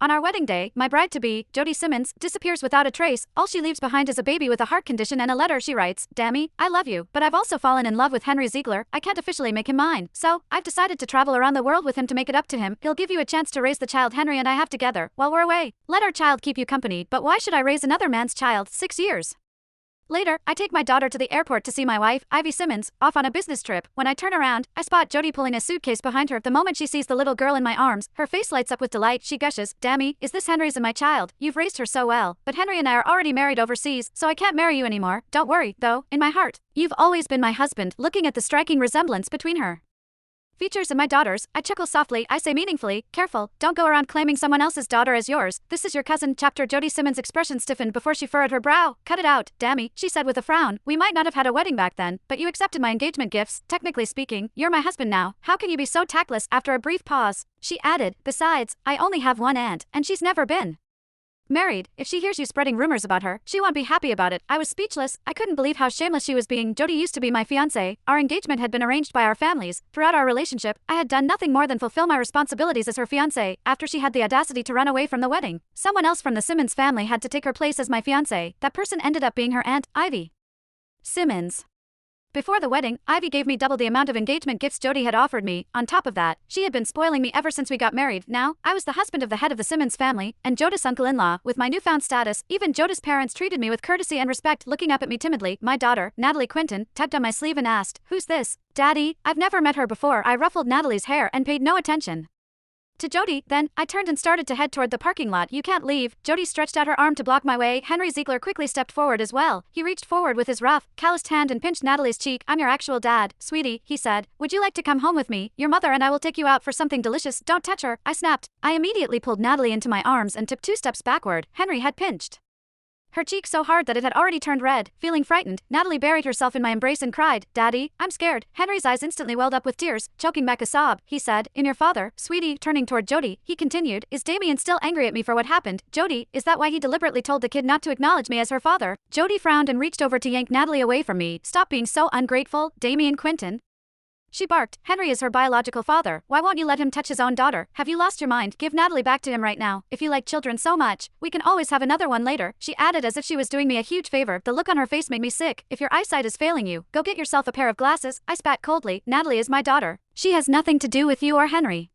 On our wedding day, my bride-to-be, Jody Simmons, disappears without a trace. All she leaves behind is a baby with a heart condition and a letter she writes. Dammy, I love you, but I've also fallen in love with Henry Ziegler. I can't officially make him mine. So, I've decided to travel around the world with him to make it up to him. He'll give you a chance to raise the child Henry and I have together while we're away. Let our child keep you company, but why should I raise another man's child? 6 years. Later, I take my daughter to the airport to see my wife, Ivy Simmons, off on a business trip. When I turn around, I spot Jody pulling a suitcase behind her. The moment she sees the little girl in my arms, her face lights up with delight. She gushes, Dammy, is this Henry's and my child? You've raised her so well. But Henry and I are already married overseas, so I can't marry you anymore. Don't worry, though, in my heart, you've always been my husband. Looking at the striking resemblance between her features and my daughter's, I chuckle softly. I say meaningfully, careful, don't go around claiming someone else's daughter as yours. This is your cousin. Chapter. Jody Simmons' expression stiffened before she furrowed her brow. Cut it out, Dammy, she said with a frown. We might not have had a wedding back then, but you accepted my engagement gifts. Technically speaking, you're my husband now. How can you be so tactless? After a brief pause, she added, besides, I only have one aunt, and she's never been married. If she hears you spreading rumors about her, she won't be happy about it. I was speechless. I couldn't believe how shameless she was being. Jody used to be my fiancé. Our engagement had been arranged by our families. Throughout our relationship, I had done nothing more than fulfill my responsibilities as her fiancé. After she had the audacity to run away from the wedding, someone else from the Simmons family had to take her place as my fiancé. That person ended up being her aunt, Ivy Simmons. Before the wedding, Ivy gave me double the amount of engagement gifts Jody had offered me. On top of that, she had been spoiling me ever since we got married. Now, I was the husband of the head of the Simmons family, and Jodah's uncle-in-law. With my newfound status, even Jodah's parents treated me with courtesy and respect. Looking up at me timidly, my daughter, Natalie Quinton, tugged on my sleeve and asked, who's this? Daddy, I've never met her before. I ruffled Natalie's hair and paid no attention to Jody. Then, I turned and started to head toward the parking lot. You can't leave. Jody stretched out her arm to block my way. Henry Ziegler quickly stepped forward as well. He reached forward with his rough, calloused hand and pinched Natalie's cheek. I'm your actual dad, sweetie, he said. Would you like to come home with me? Your mother and I will take you out for something delicious. Don't touch her, I snapped. I immediately pulled Natalie into my arms and took 2 steps backward. Henry had pinched her cheek so hard that it had already turned red. Feeling frightened, Natalie buried herself in my embrace and cried, Daddy, I'm scared. Henry's eyes instantly welled up with tears, choking back a sob. He said, in your father, sweetie. Turning toward Jody, he continued, is Damien still angry at me for what happened? Jody, is that why he deliberately told the kid not to acknowledge me as her father? Jody frowned and reached over to yank Natalie away from me. Stop being so ungrateful, Damien Quinton, she barked. Henry is her biological father. Why won't you let him touch his own daughter? Have you lost your mind? Give Natalie back to him right now. If you like children so much, we can always have another one later, she added as if she was doing me a huge favor. The look on her face made me sick. If your eyesight is failing you, go get yourself a pair of glasses, I spat coldly. Natalie is my daughter. She has nothing to do with you or Henry.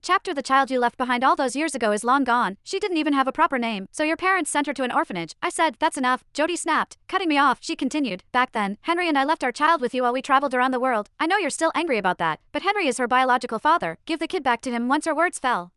Chapter. The child you left behind all those years ago is long gone. She didn't even have a proper name, so your parents sent her to an orphanage. I said, that's enough. Jody snapped. Cutting me off, she continued, back then, Henry and I left our child with you while we traveled around the world. I know you're still angry about that, but Henry is her biological father. Give the kid back to him. Once her words fell